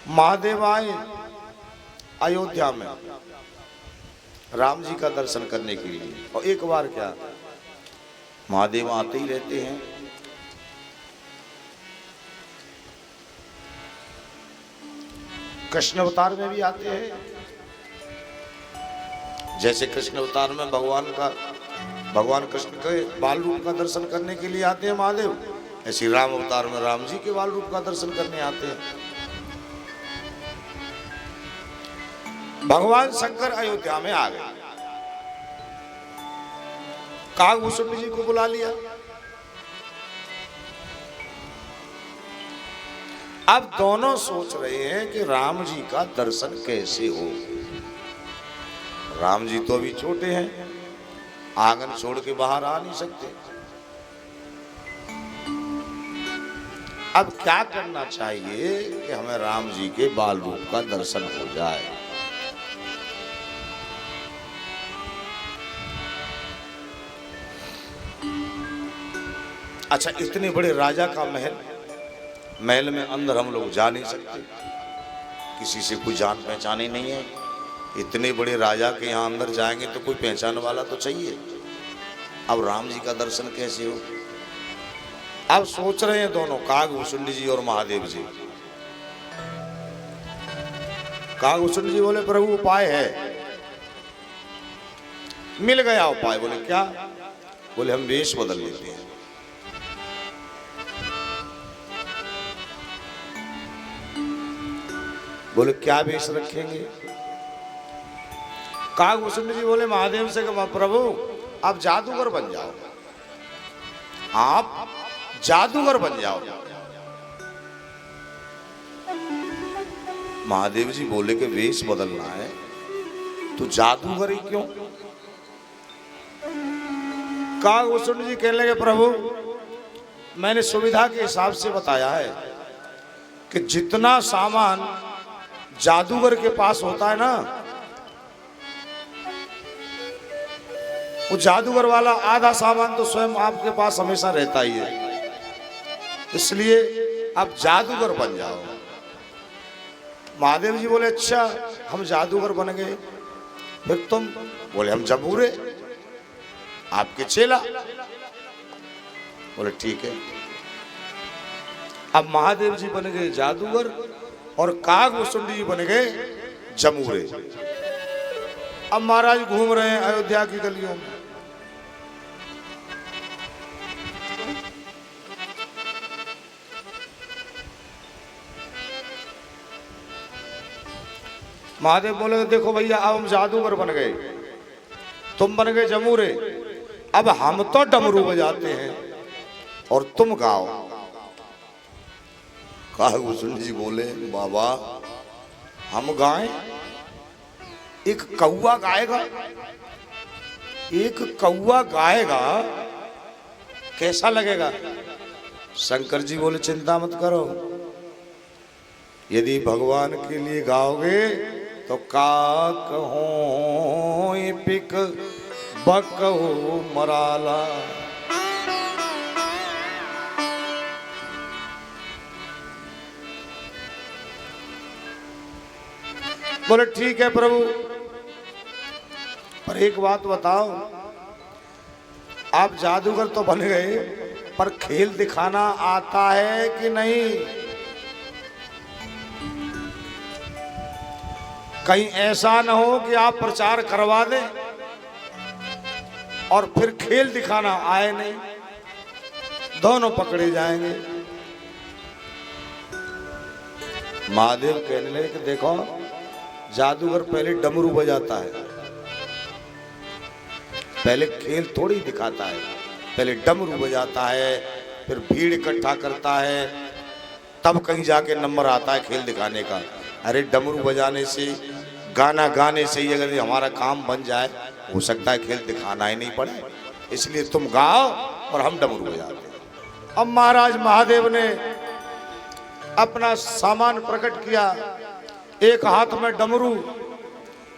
महादेव आए अयोध्या में राम जी का दर्शन करने के लिए। और एक बार क्या, महादेव आते ही रहते हैं। कृष्ण अवतार में भी आते हैं। जैसे कृष्ण अवतार में भगवान कृष्ण के बाल रूप का दर्शन करने के लिए आते हैं महादेव, ऐसे राम अवतार में राम जी के बाल रूप का दर्शन करने आते हैं। भगवान शंकर अयोध्या में आ गए, कागभूषण जी को बुला लिया। अब दोनों सोच रहे हैं कि राम जी का दर्शन कैसे हो। राम जी तो अभी छोटे हैं, आंगन छोड़ के बाहर आ नहीं सकते। अब क्या करना चाहिए कि हमें राम जी के बाल रूप का दर्शन हो जाए। अच्छा, इतने बड़े राजा का महल में अंदर हम लोग जा नहीं सकते, किसी से कोई जान पहचान ही नहीं है। इतने बड़े राजा के यहाँ अंदर जाएंगे तो कोई पहचान वाला तो चाहिए। अब राम जी का दर्शन कैसे हो। अब सोच रहे हैं दोनों, कागभूषण जी और महादेव जी। कागभूषण जी बोले प्रभु उपाय है। मिल गया उपाय। बोले क्या? बोले हम वेश बदल लेते हैं। बोले क्या वेश रखेंगे? कागभूषण जी बोले महादेव से कहा प्रभु आप जादूगर बन जाओ, आप जादूगर बन जाओ। महादेव जी बोले कि वेश बदलना है तो जादूगर ही क्यों? कागभूषण जी कहने लगे प्रभु मैंने सुविधा के हिसाब से बताया है कि जितना सामान जादूगर के पास होता है ना, वो जादूगर वाला आधा सामान तो स्वयं आपके पास हमेशा रहता ही है, इसलिए आप जादूगर बन जाओ। महादेव जी बोले अच्छा हम जादूगर बन गए, फिर तुम? बोले हम जबूरे, आपके चेला। बोले ठीक है। अब महादेव जी बन गए जादूगर और कागभूषण जी बन गए जमूरे। अब महाराज घूम रहे हैं अयोध्या की गलियों में। महादेव बोले देखो भैया अब हम जादूगर बन गए, तुम बन गए जमूरे, अब हम तो डमरू बजाते हैं और तुम गाओ। कागभूषण जी बोले बाबा हम गाएं? एक कौवा गाएगा? एक कौवा गाएगा कैसा लगेगा? शंकर जी बोले चिंता मत करो, यदि भगवान के लिए गाओगे तो काक हो पिक बक हो मराला। बोले ठीक है प्रभु, पर एक बात बताओ, आप जादूगर तो बन गए पर खेल दिखाना आता है कि नहीं? कहीं ऐसा न हो कि आप प्रचार करवा दें और फिर खेल दिखाना आए नहीं, दोनों पकड़े जाएंगे। महादेव कहने लगे कि देखो जादूगर पहले डमरू बजाता है, पहले खेल थोड़ी दिखाता है, पहले डमरू बजाता है, फिर भीड़ इकट्ठा करता है, तब कहीं जाके नंबर आता है खेल दिखाने का। अरे डमरू बजाने से, गाना गाने से ही अगर हमारा काम बन जाए, हो सकता है खेल दिखाना ही नहीं पड़े, इसलिए तुम गाओ और हम डमरू बजाते हैं। अब महाराज महादेव ने अपना सामान प्रकट किया, एक हाथ में डमरू,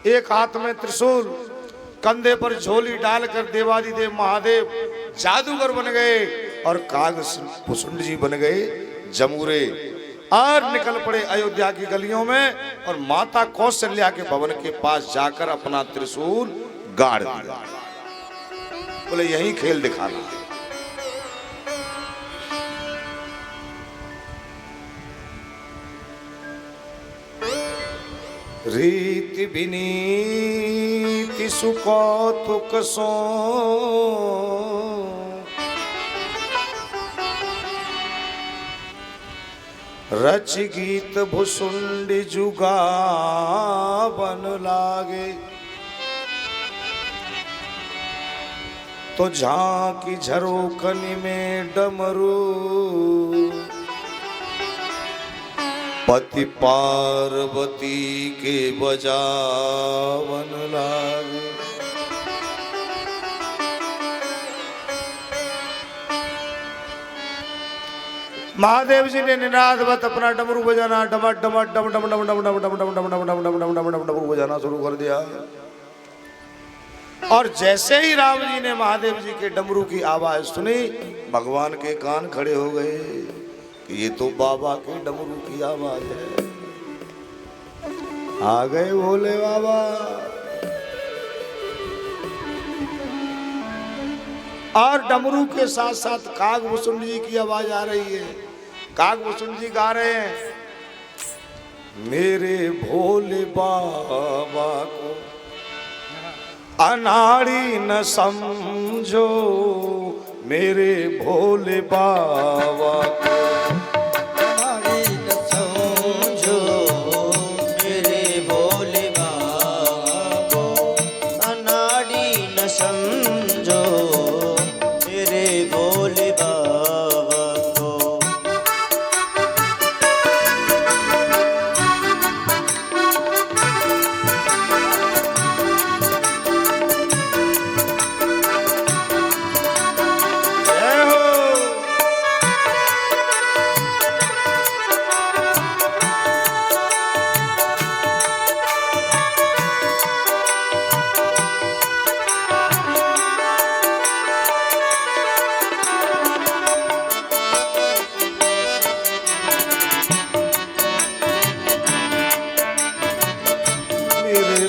एक हाथ में त्रिशूल, कंधे पर झोली डालकर देवादिदेव महादेव जादूगर बन गए और कागभूषण जी बन गए जमूरे। और निकल पड़े अयोध्या की गलियों में और माता कौशल्या के भवन के पास जाकर अपना त्रिशूल गाड़ दिया। बोले यही खेल दिखाना। रीति विनीति सुकौतुक सो रच गीत भुसुंडी जुगावन लागे। तो झांकी झरोखनी में डमरू पति पार्वती के बजावन लागे। महादेव जी ने निनादवत अपना डमरू बजाना डम डम डम डम डम डम डम डम डम डम डम डम डम डम डम डमरू बजाना शुरू कर दिया। और जैसे ही राम जी ने महादेव जी के डमरू की आवाज सुनी, भगवान के कान खड़े हो गए कि ये तो बाबा के डमरू की आवाज है। आ गए भोले बाबा। और डमरू के साथ साथ कागभूषण जी की आवाज आ रही है। कागभूषण जी गा रहे हैं, मेरे भोले बाबा को अनाड़ी न समझो, मेरे भोले बाबा को अनाड़ी न समझो, मेरे भोले बाबा को अनाड़ी न समझो, मेरे भोले बाबा को।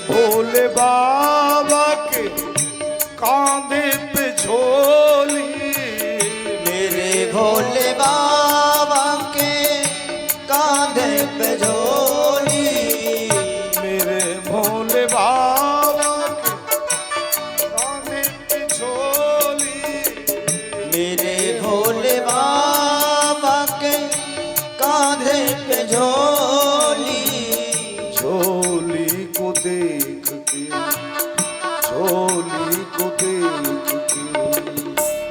भोले बाबा के कांधे पे झोली, मेरे भोले बाबा के कांधे पे झोली, मेरे भोले बाबा के कांधे पे झोली, मेरे भोले बाबा के कांधे पे झोली। झोली को देख के, झोली को देख के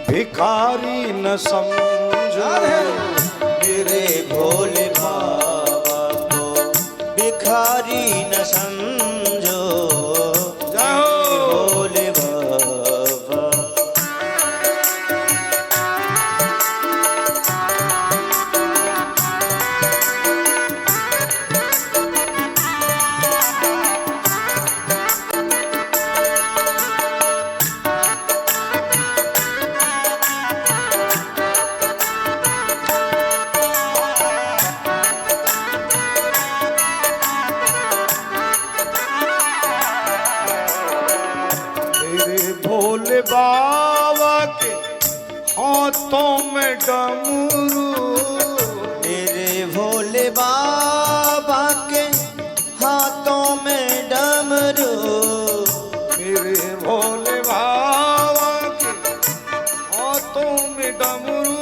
भिखारी न समझो, मेरे भोले बाबा को भिखारी न समझो, भोले बाबा। भोले बाबा के हाथों में डमरू, मेरे भोले बाबा के हाथों में डमरू, मेरे भोले बाबा के हाथों में डमरू,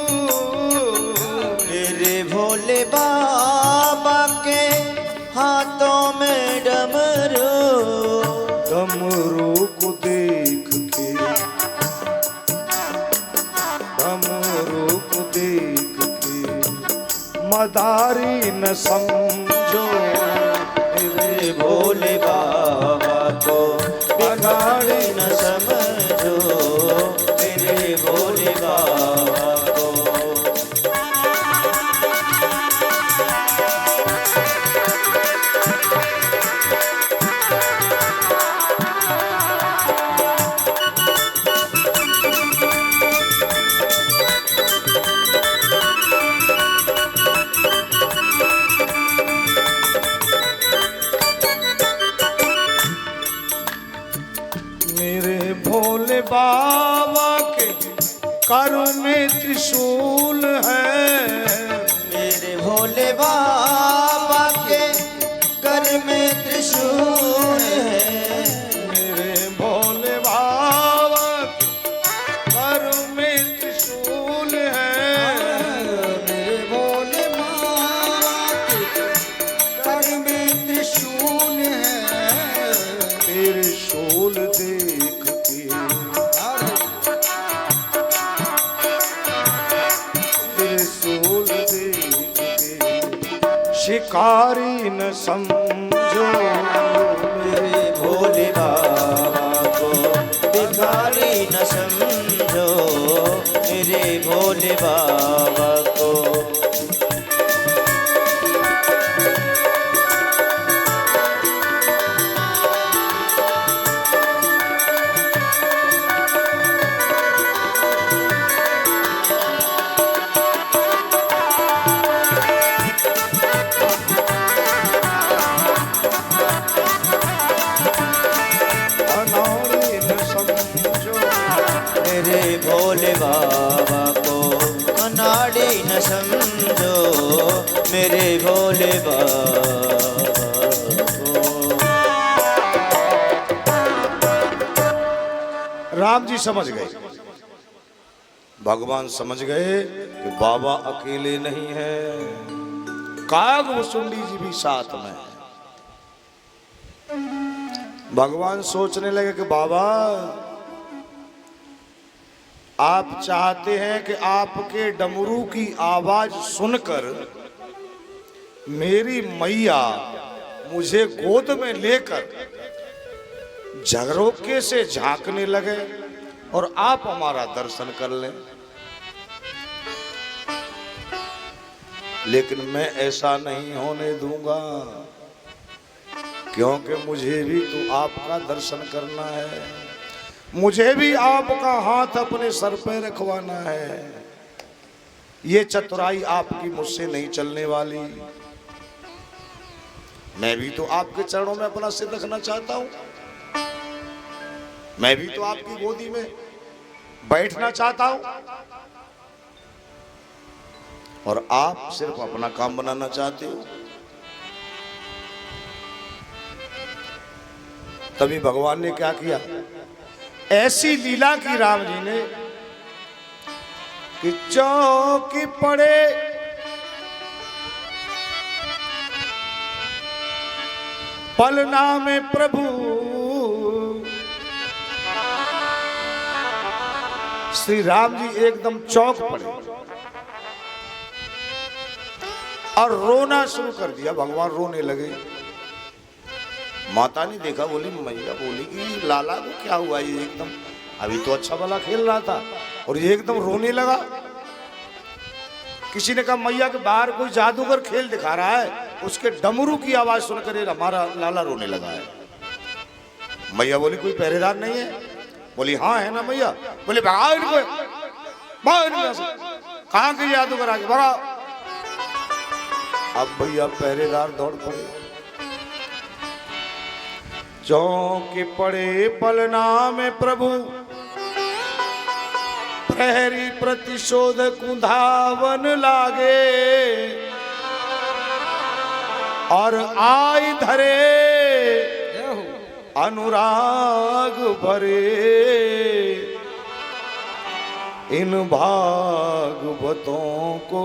मेरे भोले बाबा के हाथों में डमरू। डमरू को देख के, डमरू को देख के मदारी न समझो, मेरे भोले बाबा को बिगाड़ी न समझो, मेरे भोले बाबा को। कर में त्रिशूल है, मेरे भोले बाबा के कर में त्रिशूल है। मेरे भोले बाबा के कर में त्रिशूल है, मेरे भोले बाबा के कर में त्रिशूल है। त्रिशूल देख के, त्रिशूल देख के शिकारी न समझो, मेरे भोले बाबा को भिखारी न समझो, मेरे भोले बाबा को। अनाड़ी न समझो, मेरे भोले बाबा को अनाड़ी न समझो, मेरे भोले बाबा को। राम जी समझ गए, भगवान समझ गए कि बाबा अकेले नहीं है, कागभुसुंडी जी भी साथ में है। भगवान सोचने लगे कि बाबा आप चाहते हैं कि आपके डमरू की आवाज सुनकर मेरी मैया मुझे गोद में लेकर झरोके से झांकने लगे और आप हमारा दर्शन कर लें, लेकिन मैं ऐसा नहीं होने दूंगा, क्योंकि मुझे भी तो आपका दर्शन करना है, मुझे भी आपका हाथ अपने सर पे रखवाना है। ये चतुराई आपकी मुझसे नहीं चलने वाली। मैं भी तो आपके चरणों में अपना सिर रखना चाहता हूं, मैं भी तो आपकी गोदी में बैठना चाहता हूं, और आप सिर्फ अपना काम बनाना चाहते हो। तभी भगवान ने क्या किया, ऐसी लीला की राम जी ने कि चौकी पड़े पलना में प्रभु, श्री राम जी एकदम चौक पड़े और रोना शुरू कर दिया। भगवान रोने लगे। माता ने देखा, बोली मैया बोली कि लाला को क्या हुआ, ये एकदम अभी तो अच्छा भला खेल रहा था और ये एकदम रोने लगा। किसी ने कहा मैया के बाहर कोई जादूगर खेल दिखा रहा है, उसके डमरू की आवाज सुनकर ये हमारा लाला रोने लगा है। मैया बोली कोई पहरेदार नहीं है? बोली हाँ है ना मैया। बोले भगाओ इनको, कहाँ के जादूगर आगे भगाओ। अब भैया पहरेदार दौड़ पड़े, चौके पड़े पलना में प्रभु, प्रहरी प्रतिशोध कुंधावन लागे, और आई धरे अनुराग भरे, इन भागवतों को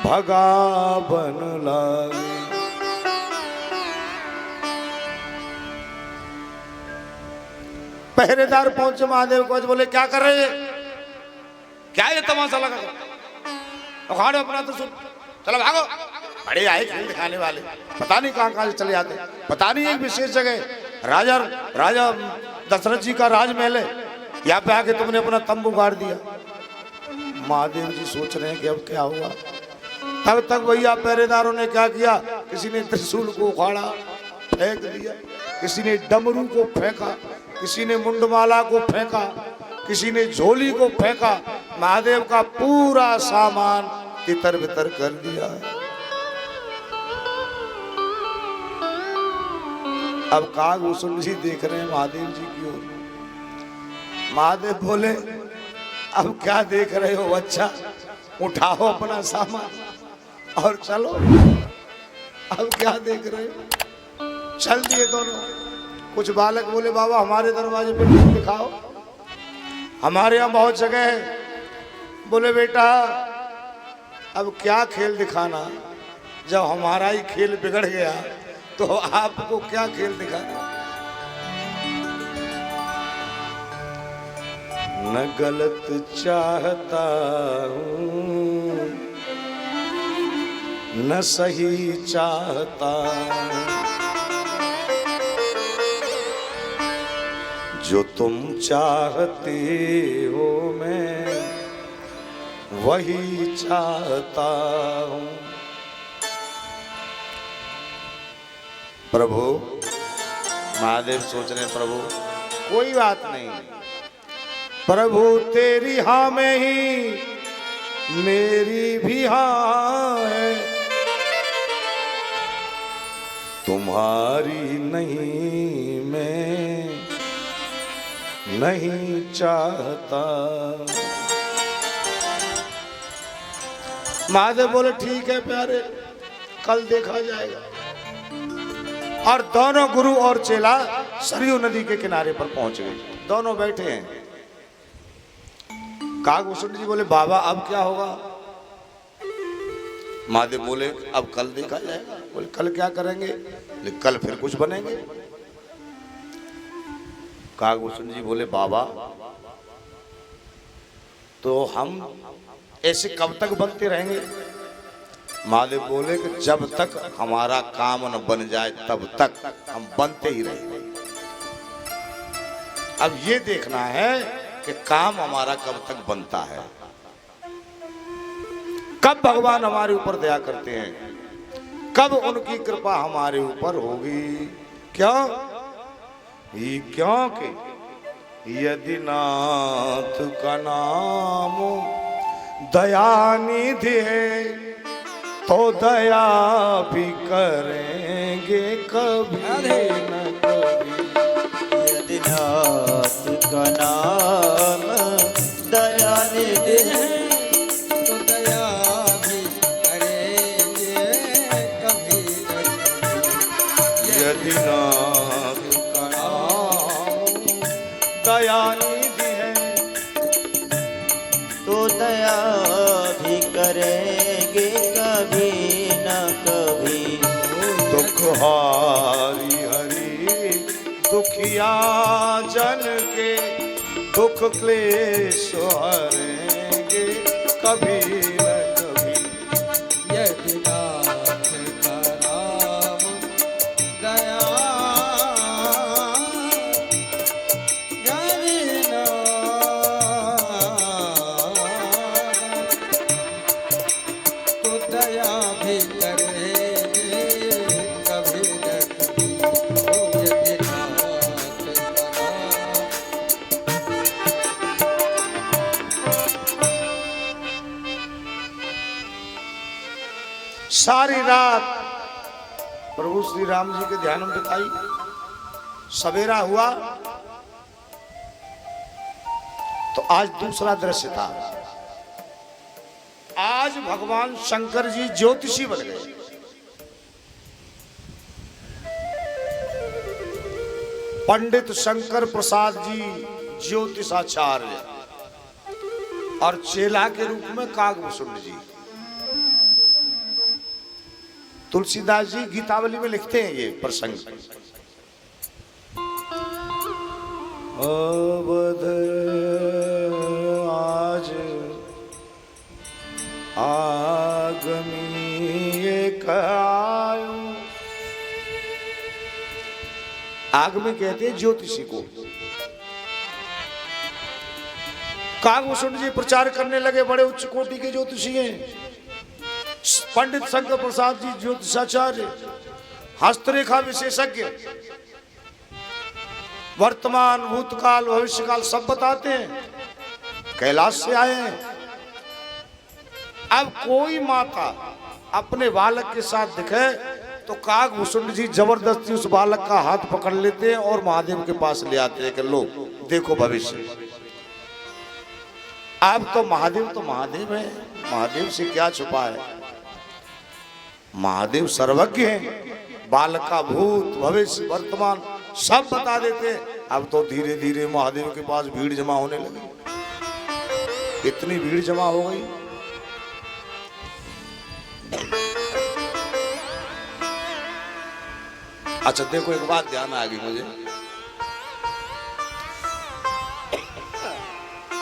भगावन लागे। पहरेदार पहुंचे महादेव को, बोले क्या कर रहे हैं, क्या ये तमाशा लगा, अखाड़े अपना तो सुन, चलो भागो। बड़े आए खेल दिखाने वाले, पता नहीं कहां कहां से चले जाते, पता नहीं एक विशेष जगह राजा दशरथ जी का राजमहल है, यहाँ पे आके तुमने अपना तंबू गाड़ दिया। महादेव जी सोच रहे हैं कि अब क्या हुआ। तब तक भैया पहरेदारों ने क्या किया, किसी ने त्रिशूल को उखाड़ा फेंक दिया, किसी ने डमरू को फेंका, किसी ने मुंडमाला को फेंका, किसी ने झोली को फेंका। महादेव का पूरा सामान तितर बितर कर दिया। अब कागभूषण जी देख रहे हैं महादेव जी की ओर। महादेव बोले अब क्या देख रहे हो बच्चा, उठाओ अपना सामान और चलो। अब क्या देख रहे हो, चल दिए दोनों। कुछ बालक बोले बाबा हमारे दरवाजे पे खेल दिखाओ, हमारे यहाँ बहुत जगह है। बोले बेटा अब क्या खेल दिखाना, जब हमारा ही खेल बिगड़ गया तो आपको क्या खेल दिखाना। न गलत चाहता हूँ न सही चाहता, जो तुम चाहते हो मैं वही चाहता हूँ। प्रभु महादेव सोच रहे प्रभु कोई बात नहीं, प्रभु तेरी हाँ में ही मेरी भी हाँ है, तुम्हारी नहीं मैं नहीं चाहता। महादेव बोले ठीक है प्यारे, कल देखा जाएगा। और दोनों गुरु और चेला सरयू नदी के किनारे पर पहुंच गए। दोनों बैठे हैं। काकभूषण जी बोले बाबा अब क्या होगा। महादेव बोले अब कल देखा जाएगा। बोले कल क्या करेंगे। बोले कल फिर कुछ बनेंगे। काकभूषण जी बोले बाबा तो हम ऐसे कब तक बनते रहेंगे। महादेव बोले कि जब तक हमारा काम न बन जाए तब तक हम बनते ही रहेंगे। अब ये देखना है कि काम हमारा कब तक बनता है, कब भगवान हमारे ऊपर दया करते हैं, कब उनकी कृपा हमारे ऊपर होगी। क्यों? क्योंकि यदि नाथ का नाम दयानिधि है तो दया भी करेंगे कभी न कभी। यदि नाथ का नाम दयानिधि है तो दया भी करेंगे कभी न कभी। यदि नाथ का नाम दयानिधि है तो दया भी करेंगे कभी न कभी। दुख हारी हरि दुखिया जन के दुख क्लेश हरेंगे कभी न कभी। यदि नाथ का नाम दया दया भी करेंगे कभी न कभी। यदि नाथ का सारी रात प्रभु श्री राम जी के ध्यान में बिताई। सवेरा हुआ तो आज दूसरा दृश्य था। आज भगवान शंकर जी ज्योतिषी बन गए। पंडित शंकर प्रसाद जी ज्योतिषाचार्य और चेला के रूप में काकभूषण जी। तुलसीदास जी गीतावली में लिखते हैं ये प्रसंग। अवध आज आगमी एक आयो। आगमी कहते हैं ज्योतिषी को। काकभूषण जी प्रचार करने लगे, बड़े उच्च कोटि के ज्योतिषी हैं। पंडित शंकर प्रसाद जी ज्योतिषाचार्य, हस्तरेखा विशेषज्ञ, वर्तमान भूतकाल भविष्यकाल सब बताते हैं। कैलाश से आए हैं। अब कोई माता अपने बालक के साथ दिखे तो काकभूषण जी जबरदस्ती उस बालक का हाथ पकड़ लेते हैं और महादेव के पास ले आते हैं कि लो देखो भविष्य। अब तो महादेव है, महादेव से क्या छुपा है। महादेव सर्वज्ञ है, बाल का भूत भविष्य वर्तमान सब बता देते हैं। अब तो धीरे धीरे महादेव के पास भीड़ जमा होने लगी, इतनी भीड़ जमा हो गई। अच्छा देखो, एक बात ध्यान आ गई मुझे,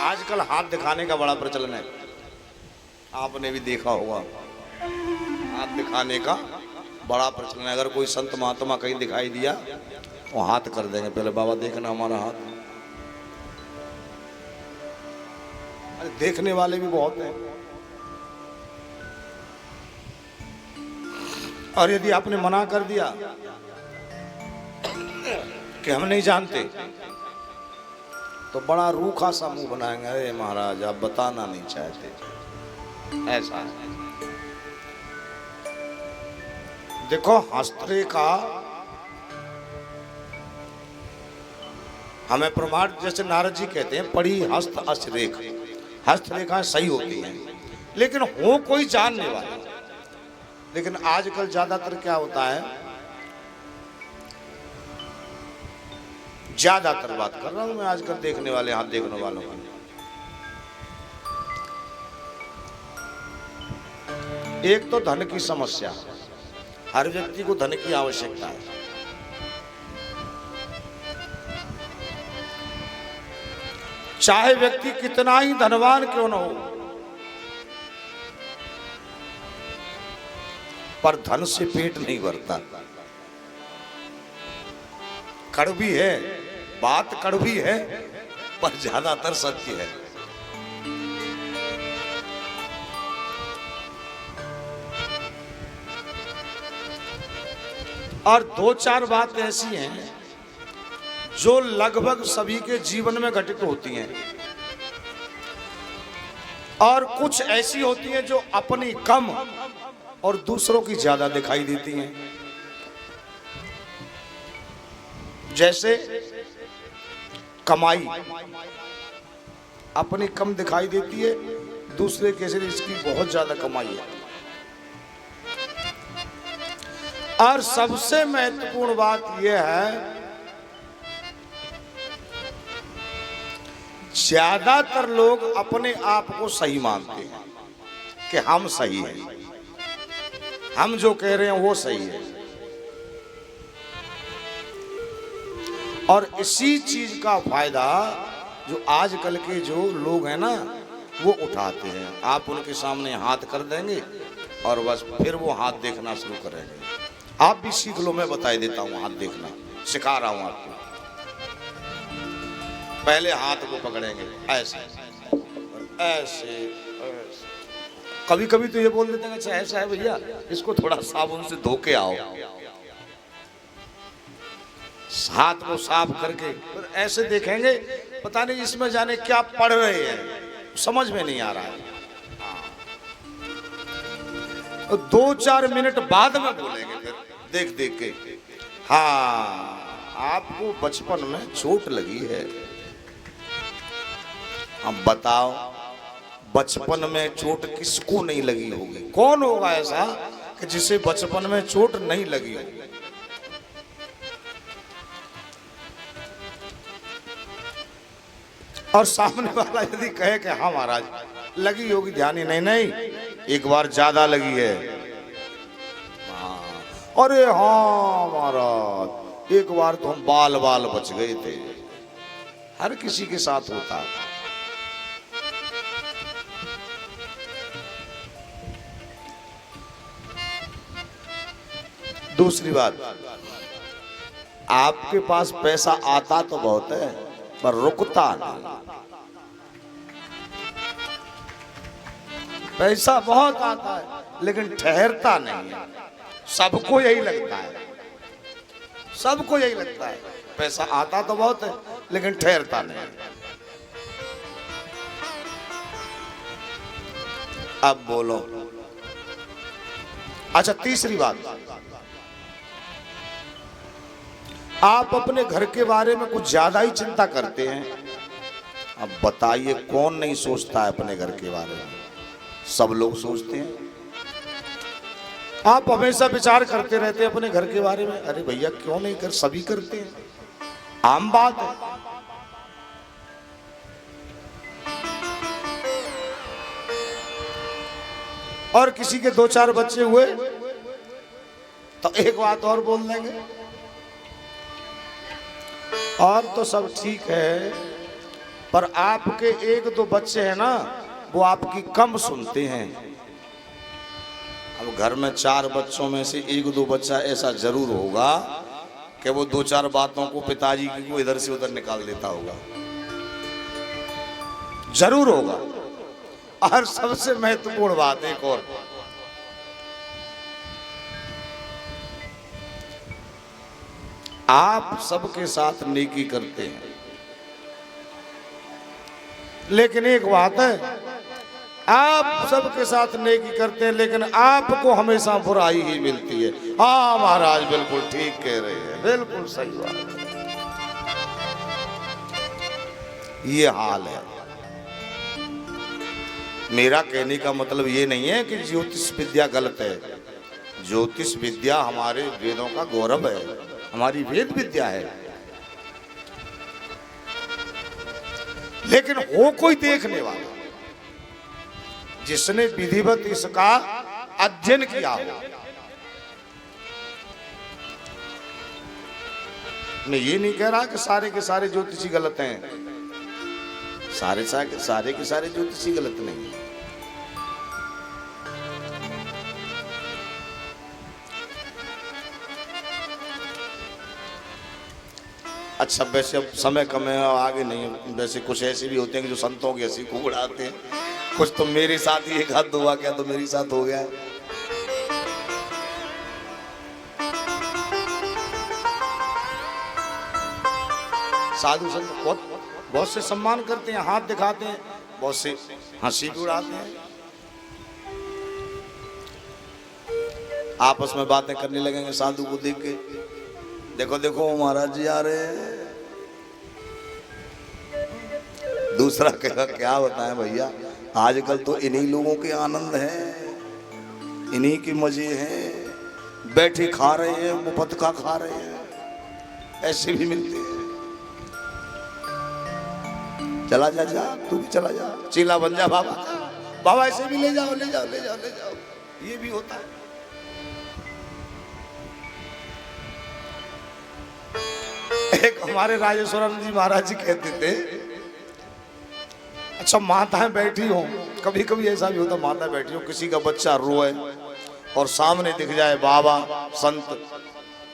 आजकल हाथ दिखाने का बड़ा प्रचलन है, आपने भी देखा होगा। हाथ दिखाने का बड़ा प्रचलन है। अगर कोई संत महात्मा कहीं दिखाई दिया तो हाथ कर देंगे, पहले बाबा देखना हमारा हाथ। अरे देखने वाले भी बहुत हैं। और यदि आपने मना कर दिया कि हम नहीं जानते, तो बड़ा रूखा सा मुंह बनाएंगे, अरे महाराज आप बताना नहीं चाहते, ऐसा है। देखो हस्तरेखा हमें प्रमाण, जैसे नारद जी कहते हैं पढ़ी हस्त अश्रेख, हस्तरेखा सही होती हैं, लेकिन हो कोई जानने वाला। लेकिन आजकल ज्यादातर क्या होता है, ज्यादातर बात कर रहा हूं मैं आजकल देखने वाले, हाथ देखने वालों का, एक तो धन की समस्या, हर व्यक्ति को धन की आवश्यकता है। चाहे व्यक्ति कितना ही धनवान क्यों न हो, पर धन से पेट नहीं भरता। कड़वी है बात, कड़वी है पर ज्यादातर सत्य है। और दो चार बातें ऐसी हैं जो लगभग सभी के जीवन में घटित होती हैं, और कुछ ऐसी होती हैं जो अपनी कम और दूसरों की ज्यादा दिखाई देती हैं। जैसे कमाई अपनी कम दिखाई देती है, दूसरे के से इसकी बहुत ज्यादा कमाई है। और सबसे महत्वपूर्ण बात यह है, ज्यादातर लोग अपने आप को सही मानते हैं कि हम सही हैं, हम जो कह रहे हैं वो सही है। और इसी चीज का फायदा जो आजकल के जो लोग हैं ना वो उठाते हैं। आप उनके सामने हाथ कर देंगे और बस फिर वो हाथ देखना शुरू करेंगे। आप भी सीख लो, मैं बता देता हूँ, हाथ देखना सिखा रहा हूँ आपको। पहले हाथ को पकड़ेंगे ऐसे ऐसे ऐसे। कभी कभी तो ये बोल देते हैं अच्छा ऐसा है भैया, इसको थोड़ा साबुन से धो के आओ। हाथ को साफ करके ऐसे देखेंगे, पता नहीं इसमें जाने क्या पढ़ रहे हैं, समझ में नहीं आ रहा है। 2-4 मिनट बाद में बोलेंगे फिर देख देख के, हाँ आपको बचपन में चोट लगी है। अब बताओ बचपन में चोट किसको नहीं लगी होगी? कौन होगा ऐसा कि जिसे बचपन में चोट नहीं लगी होगी? और सामने वाला यदि कहे कि हाँ महाराज लगी होगी, ध्यान ही नहीं, एक बार ज्यादा लगी है। अरे हाँ महाराज एक बार तो हम बाल बाल बच गए थे। हर किसी के साथ होता है। दूसरी बात, आपके पास पैसा आता तो बहुत है पर रुकता नहीं। पैसा बहुत आता है लेकिन ठहरता नहीं है। सबको यही लगता है, सबको यही लगता है पैसा आता तो बहुत है लेकिन ठहरता नहीं। अब बोलो। अच्छा तीसरी बात, आप अपने घर के बारे में कुछ ज्यादा ही चिंता करते हैं। अब बताइए कौन नहीं सोचता है अपने घर के बारे में? सब लोग सोचते हैं। आप हमेशा विचार करते रहते हैं अपने घर के बारे में। अरे भैया क्यों नहीं कर, सभी करते हैं, आम बात है। और किसी के 2-4 बच्चे हुए तो एक बात और बोल देंगे, और तो सब ठीक है, पर आपके 1-2 बच्चे हैं ना, वो आपकी कम सुनते हैं। अब घर में 4 बच्चों में से 1-2 बच्चा ऐसा जरूर होगा कि वो 2-4 बातों को पिताजी की को इधर से उधर निकाल देता होगा, जरूर होगा। और सबसे महत्वपूर्ण बात एक और, आप सबके साथ नेकी करते हैं, लेकिन एक बात है, आप सबके साथ नेकी करते हैं लेकिन आपको हमेशा बुराई ही मिलती है। हाँ महाराज बिल्कुल ठीक कह रहे हैं, बिल्कुल सही बात है, ये हाल है। मेरा कहने का मतलब ये नहीं है कि ज्योतिष विद्या गलत है। ज्योतिष विद्या हमारे वेदों का गौरव है, हमारी वेद विद्या है, लेकिन हो कोई देखने वाला जिसने विधिवत इसका अध्ययन किया हो। मैं ये नहीं कह रहा कि सारे के सारे ज्योतिषी गलत हैं, सारे के सारे ज्योतिषी गलत नहीं है। अच्छा वैसे अब समय कम है, आगे नहीं। वैसे कुछ ऐसे भी होते हैं कि जो संतों की हंसी को उड़ाते हैं, कुछ तो मेरे साथ ही एक हाथ 2 आ गया तो मेरे साथ हो गया। साधु संत बहुत से सम्मान करते हैं, हाथ दिखाते हैं, बहुत से हंसी भी उड़ाते हैं, आपस में बातें करने लगेंगे साधु को देख के, देखो देखो महाराज जी आ रहे हैं। दूसरा क्या बताएं भैया, आजकल तो इन्हीं लोगों के आनंद हैं, इन्हीं के मजे हैं, बैठे खा रहे हैं, मुफ्त का खा रहे हैं, ऐसे भी मिलते हैं। चला जा जा, तू भी चला जा, चीला बन जा बाबा, बाबा ऐसे भी ले जाओ ले जाओ ले जाओ ले जाओ, ये भी होता है। एक हमारे राजेश्वरम जी महाराज जी कहते थे, अच्छा माताएं बैठी हो, कभी कभी ऐसा भी होता, माता बैठी हो, किसी का बच्चा रोए और सामने दिख जाए बाबा संत,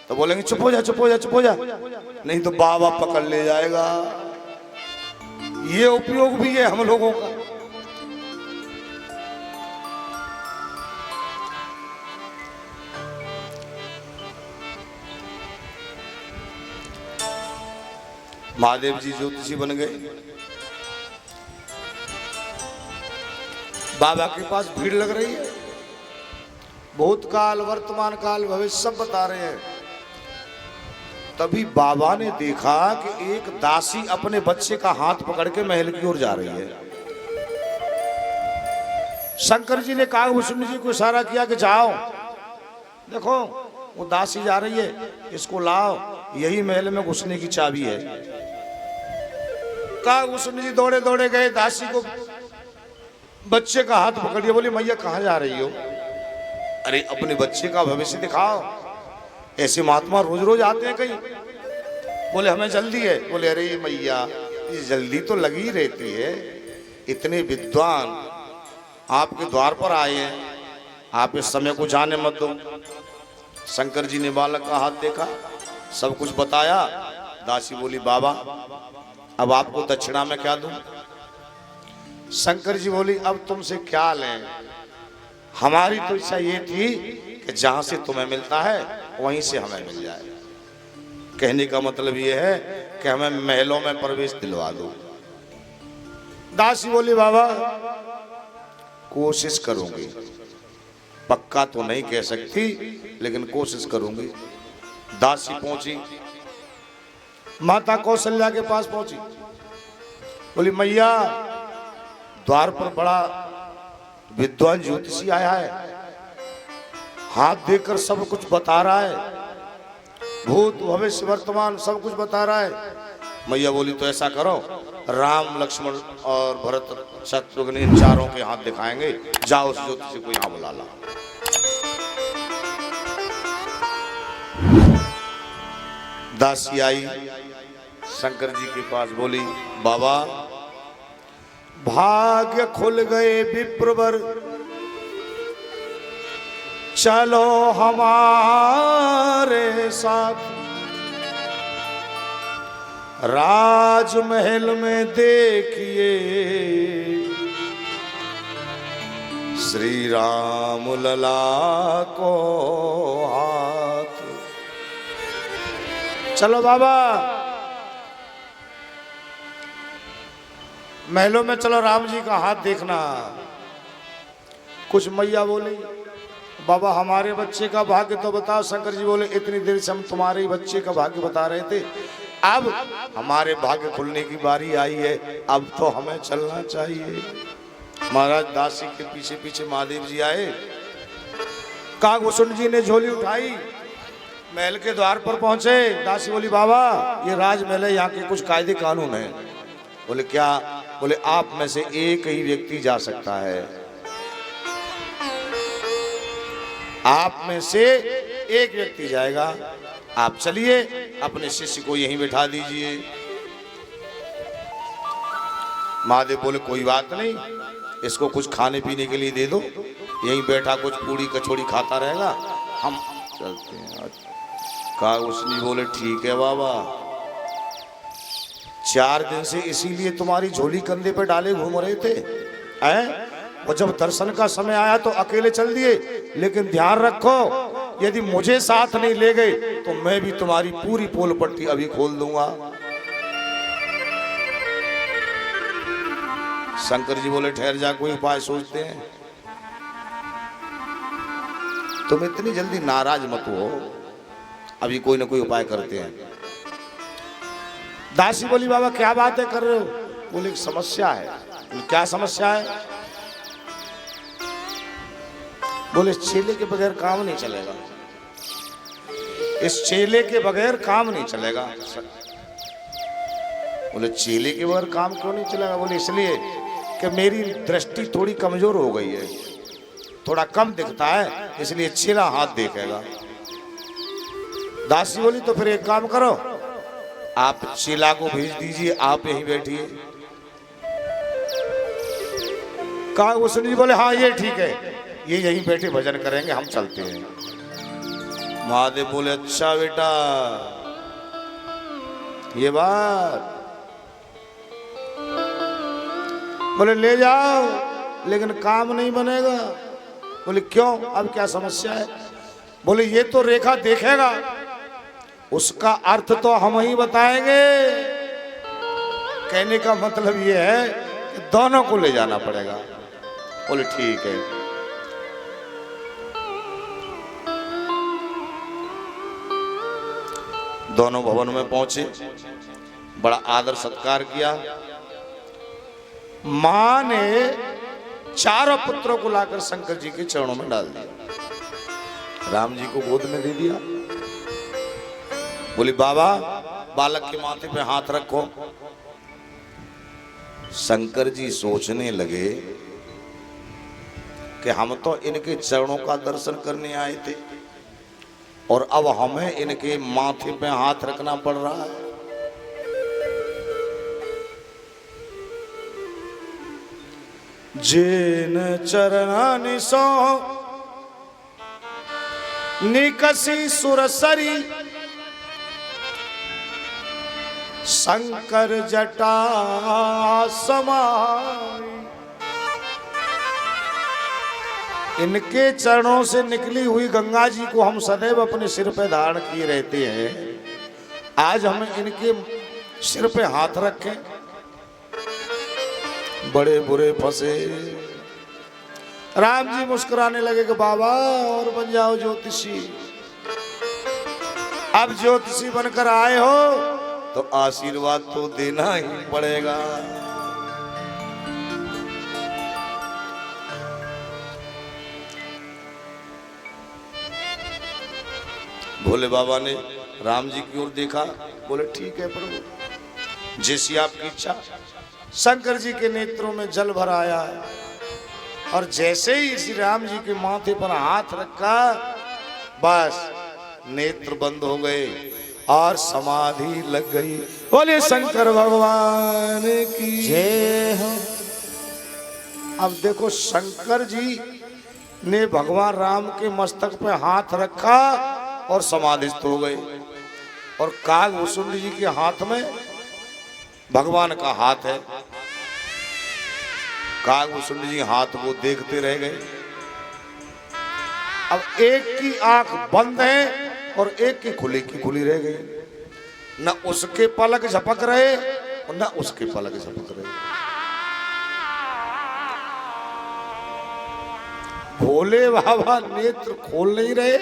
तो बोलेंगे चुप हो जा चुप हो जा चुप हो जा, नहीं तो बाबा पकड़ ले जाएगा। ये उपयोग भी है हम लोगों का। महादेव जी ज्योतिषी बन गए, बाबा के पास भीड़ लग रही है, भूतकाल वर्तमान काल भविष्य सब बता रहे हैं। तभी बाबा ने देखा कि एक दासी अपने बच्चे का हाथ पकड़ के महल की ओर जा रही है। शंकर जी ने कहा, विष्णु जी को इशारा किया कि जाओ, देखो वो दासी जा रही है, इसको लाओ, यही महल में घुसने की चाबी है। कहा विष्णु जी दौड़े दौड़े गए, दासी को बच्चे का हाथ पकड़िए, बोली मैया कहाँ जा रही हो? अरे अपने बच्चे का भविष्य दिखाओ, ऐसे महात्मा रोज रोज आते हैं कहीं। बोले हमें जल्दी है। बोले अरे मैया ये जल्दी तो लगी रहती है, इतने विद्वान आपके द्वार पर आए हैं, आप इस समय को जाने मत दो। शंकर जी ने बालक का हाथ देखा, सब कुछ बताया। दासी बोली बाबा अब आपको दक्षिणा में क्या दूं? शंकर जी बोली अब तुमसे क्या लें, हमारी तो इच्छा ये थी कि जहां से तुम्हें मिलता है वहीं से हमें मिल जाए। कहने का मतलब ये है कि हमें महलों में प्रवेश दिलवा दो। दासी बोली बाबा कोशिश करूंगी, पक्का तो नहीं कह सकती लेकिन कोशिश करूंगी। दासी पहुंची, माता कौशल्या के पास पहुंची, बोली मैया द्वार पर बड़ा विद्वान ज्योतिषी आया है, हाथ देकर सब कुछ बता रहा है, भूत भविष्य वर्तमान सब कुछ बता रहा है। मैया बोली तो ऐसा करो, राम लक्ष्मण और भरत शत्रुघ्न इन चारों के हाथ दिखाएंगे, जाओ उस ज्योतिषी को यहां बुला ला। दासी आई शंकर जी के पास, बोली बाबा भाग्य खुल गए विप्रवर, चलो हमारे साथ, राजमहल में देखिए श्री राम लला को हाथ। चलो बाबा महलों में चलो, राम जी का हाथ देखना। कुछ मैया बोली बाबा हमारे बच्चे का भाग्य तो बताओ। शंकर जी बोले इतनी देर से हम तुम्हारे ही बच्चे का भाग्य बता रहे थे, अब हमारे भाग्य खुलने की बारी आई है, अब तो हमें चलना चाहिए। महाराज दासी के पीछे पीछे महादेव जी आए। कागभूषण जी ने झोली उठाई, महल के द्वार पर पहुंचे। दासी बोली बाबा ये राजमहल है, यहाँ के कुछ कायदे कानून है। बोले क्या? बोले आप में से एक ही व्यक्ति जा सकता है, आप में से एक व्यक्ति जाएगा, आप चलिए अपने शिष्य को यहीं बैठा दीजिए। महादेव बोले कोई बात नहीं, इसको कुछ खाने पीने के लिए दे दो, यहीं बैठा कुछ पूड़ी कचौड़ी खाता रहेगा, हम चलते हैं। कहा उसने बोले ठीक है बाबा, 4 दिन से इसीलिए तुम्हारी झोली कंधे पे डाले घूम रहे थे हैं? और जब दर्शन का समय आया तो अकेले चल दिए, लेकिन ध्यान रखो यदि मुझे साथ नहीं ले गए तो मैं भी तुम्हारी पूरी पोल पट्टी अभी खोल दूंगा। शंकर जी बोले ठहर जा, कोई उपाय सोचते हैं। तुम इतनी जल्दी नाराज मत हो, अभी कोई ना कोई उपाय करते हैं। दासी बोली बाबा क्या बातें कर रहे हो? बोले एक समस्या है। क्या समस्या है? बोले इस चेले के बगैर काम नहीं चलेगा, इस चेले के बगैर काम नहीं चलेगा। बोले चेले के बगैर काम क्यों नहीं चलेगा? बोले इसलिए कि मेरी दृष्टि थोड़ी कमजोर हो गई है, थोड़ा कम दिखता है, इसलिए चेला हाथ देखेगा। दासी बोली तो फिर एक काम करो, आप चेला को भेज दीजिए, आप यहीं बैठिए। कहा उसने बोले हाँ ये ठीक है, ये यहीं बैठे भजन करेंगे, हम चलते हैं। महादेव बोले अच्छा बेटा ये बात। बोले ले जाओ, लेकिन काम नहीं बनेगा। बोले क्यों, अब क्या समस्या है? बोले ये तो रेखा देखेगा, उसका अर्थ तो हम ही बताएंगे। कहने का मतलब ये है कि दोनों को ले जाना पड़ेगा। बोले ठीक है। दोनों भवन में पहुंचे, बड़ा आदर सत्कार किया। मां ने 4 पुत्रों को लाकर शंकर जी के चरणों में डाल दिया, राम जी को गोद में दे दिया। बोली बाबा बालक के माथे पे हाथ रखो। शंकर जी सोचने लगे कि हम तो इनके चरणों का दर्शन करने आए थे और अब हमें इनके माथे पे हाथ रखना पड़ रहा है। जिन चरणानि सो निकसी सुरसरी, शंकर जटा समाई। इनके चरणों से निकली हुई गंगा जी को हम सदैव अपने सिर पे धारण किए रहते हैं, आज हम इनके सिर पे हाथ रखें, बड़े बुरे फंसे। राम जी मुस्कुराने लगे कि बाबा और बन जाओ ज्योतिषी। अब ज्योतिषी बनकर आए हो तो आशीर्वाद तो देना ही पड़ेगा। भोले बाबा ने राम जी की ओर देखा, बोले ठीक है प्रभु, जैसी आपकी इच्छा। शंकर जी के नेत्रों में जल भर आया और जैसे ही श्री राम जी के माथे पर हाथ रखा, बस नेत्र बंद हो गए और समाधि लग गई। बोले शंकर भगवान की जय हो। अब देखो शंकर जी ने भगवान राम के मस्तक पे हाथ रखा और समाधिस्थ हो गए। और कागभूषुंड जी के हाथ में भगवान का हाथ है। कागभूषुंड जी हाथ को देखते रह गए। अब एक की आंख बंद है और एक की खुली रह गई। न उसके पलक झपक रहे और न उसके पलक झपक रहे। भोले बाबा नेत्र खोल नहीं रहे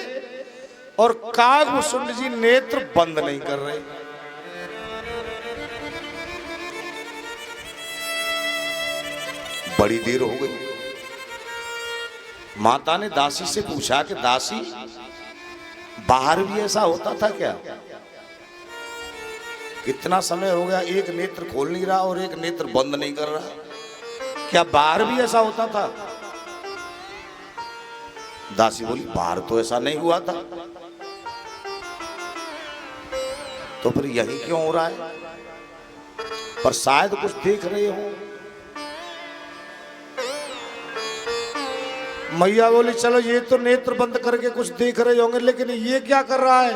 और कागभूषुंड जी नेत्र बंद नहीं कर रहे। बड़ी देर हो गई। माता ने दासी से पूछा कि दासी, बाहर भी ऐसा होता था क्या? कितना समय हो गया, एक नेत्र खोल नहीं रहा और एक नेत्र बंद नहीं कर रहा, क्या बाहर भी ऐसा होता था? दासी बोली, बाहर तो ऐसा नहीं हुआ था। तो फिर यही क्यों हो रहा है? पर शायद कुछ देख रहे हो। मैया बोली, चलो ये तो नेत्र बंद करके कुछ देख रहे होंगे, लेकिन ये क्या कर रहा है?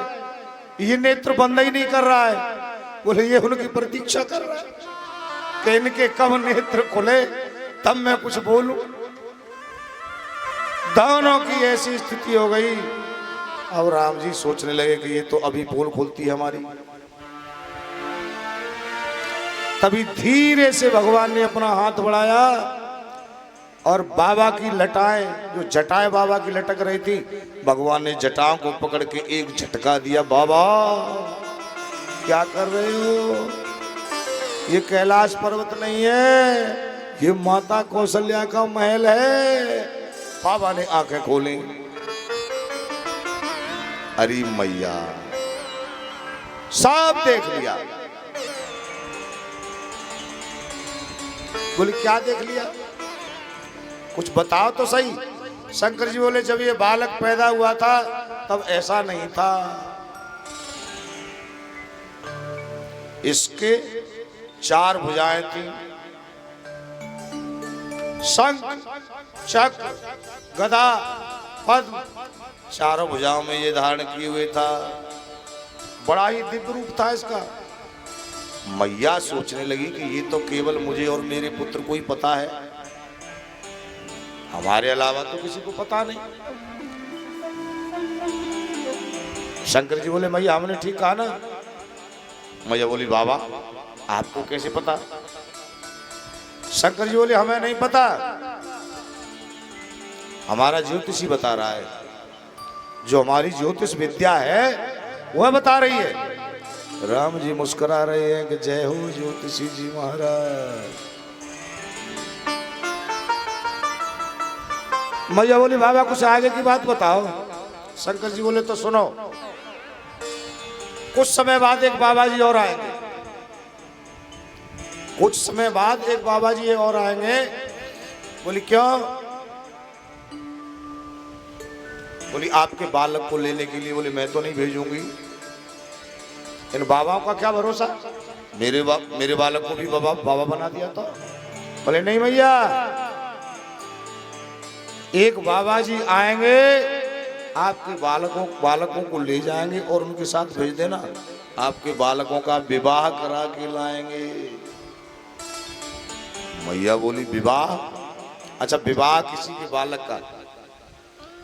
ये नेत्र बंद ही नहीं कर रहा है। बोले, ये उनकी प्रतीक्षा कर रहा है कि इनके कब नेत्र खुले तब मैं कुछ बोलूं। दोनों की ऐसी स्थिति हो गई। अब राम जी सोचने लगे कि ये तो अभी पोल खुलती है हमारी। तभी धीरे से भगवान ने अपना हाथ बढ़ाया और बाबा की लटाएं, जो जटाएं बाबा की लटक रही थी, भगवान ने जटाओं को पकड़ के एक झटका दिया। बाबा क्या कर रहे हो? ये कैलाश पर्वत नहीं है, ये माता कौशल्या का महल है। बाबा ने आंखें खोली। अरे मैया, सब देख लिया। बोले, क्या देख लिया? कुछ बताओ तो सही। शंकर जी बोले, जब ये बालक पैदा हुआ था तब ऐसा नहीं था। इसके 4 भुजाएं थी, शंख, चक्र, गदा, पद्म, चारों भुजाओं में ये धारण किए हुए था। बड़ा ही दिव्य रूप था इसका। मैया सोचने लगी कि ये तो केवल मुझे और मेरे पुत्र को ही पता है, हमारे अलावा तो किसी को पता नहीं। शंकर जी बोले, मैया हमने ठीक कहा ना? मैया बोली, बाबा आपको कैसे पता? शंकर जी बोले, हमें नहीं पता, हमारा ज्योतिषी बता रहा है। जो हमारी ज्योतिष विद्या है वह बता रही है। राम जी मुस्कुरा रहे हैं कि जय हो ज्योतिषी जी महाराज। मैया बोली, बाबा कुछ आगे की बात बताओ। शंकर जी बोले, तो सुनो, कुछ समय बाद एक बाबा जी और आएंगे। कुछ समय बाद एक बाबा जी और आएंगे। बोली, क्यों? बोली, आपके बालक को लेने के लिए। बोली, मैं तो नहीं भेजूंगी, इन बाबाओं का क्या भरोसा? मेरे बालक को भी बाबा बना दिया तो। बोले, नहीं भैया, एक बाबा जी आएंगे, आपके बालकों को ले जाएंगे और उनके साथ भेज देना। आपके बालकों का विवाह करा के लाएंगे। मैया बोली, विवाह? अच्छा, विवाह किसी के बालक का?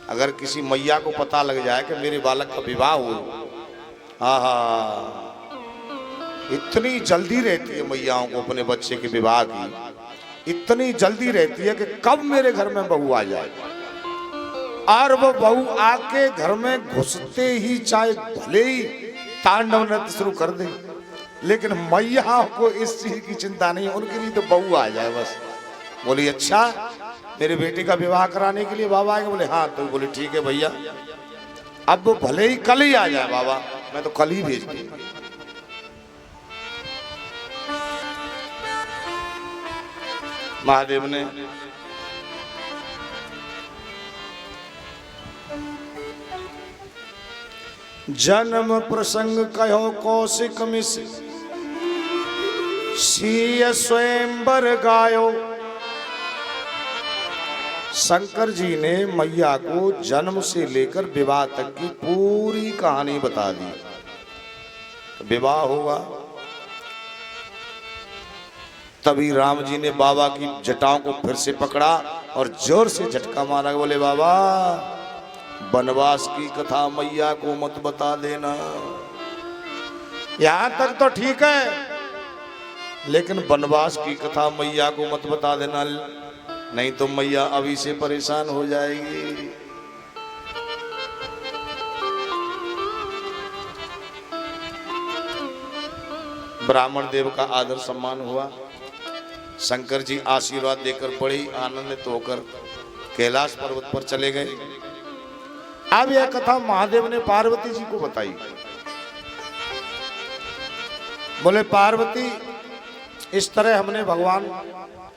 अगर किसी मैया को पता लग जाए कि मेरे बालक का विवाह हो, आहा, इतनी जल्दी रहती है मैयाओं को अपने बच्चे के विवाह की। इतनी जल्दी रहती है कि कब मेरे घर में बहू आ जाए। और वो बहू आके घर में घुसते ही चाहे भले ही तांडव नृत्य शुरू कर दे, लेकिन मैया को इस चीज की चिंता नहीं, उनके लिए तो बहू आ जाए बस। बोली, अच्छा, मेरे बेटे का विवाह कराने के लिए बाबा आएंगे? बोले, हाँ। तो बोले, ठीक है भैया, अब वो भले ही कल ही आ जाए बाबा, मैं तो कल ही भेज दूंगा। महादेव ने जन्म प्रसंग कहो कौशिक मिस, सीय स्वयंवर गायो। शंकर जी ने मैया को जन्म से लेकर विवाह तक की पूरी कहानी बता दी। विवाह हुआ, तभी राम जी ने बाबा की जटाओं को फिर से पकड़ा और जोर से झटका मारा। बोले बाबा, वनवास की कथा मैया को मत बता देना। यहां तक तो ठीक है, लेकिन वनवास की कथा मैया को मत बता देना, नहीं तो मैया अभी से परेशान हो जाएगी। ब्राह्मण देव का आदर सम्मान हुआ। शंकर जी आशीर्वाद देकर बड़ी आनंदित होकर कैलाश पर्वत पर चले गए। अब यह कथा महादेव ने पार्वती जी को बताई। बोले पार्वती, इस तरह हमने भगवान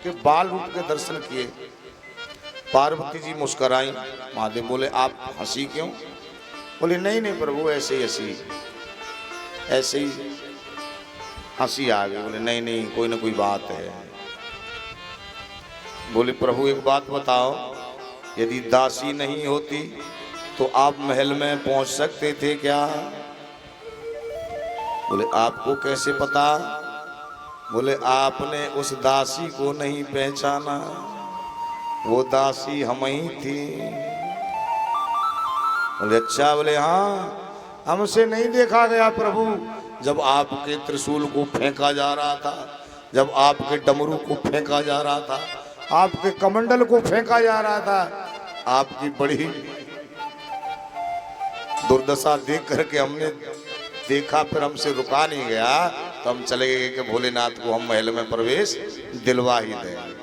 के बाल रूप के दर्शन किए। पार्वती जी मुस्कुराई। महादेव बोले आप हंसी क्यों? बोले नहीं नहीं प्रभु, ऐसे ही हंसी, ऐसे ही हंसी आ गई। बोले नहीं नहीं, कोई ना कोई बात है। बोले प्रभु एक बात बताओ, यदि दासी नहीं होती तो आप महल में पहुंच सकते थे क्या? बोले आपको कैसे पता? बोले आपने उस दासी को नहीं पहचाना, वो दासी हम ही थी। बोले अच्छा। बोले हाँ, हमसे नहीं देखा गया प्रभु। जब आपके त्रिशूल को फेंका जा रहा था, जब आपके डमरू को फेंका जा रहा था, आपके कमंडल को फेंका जा रहा था, आपकी बड़ी दुर्दशा देख करके हमने देखा, फिर हमसे रुका नहीं गया, तो हम चले गए कि भोलेनाथ को हम महल में प्रवेश दिलवा ही दें।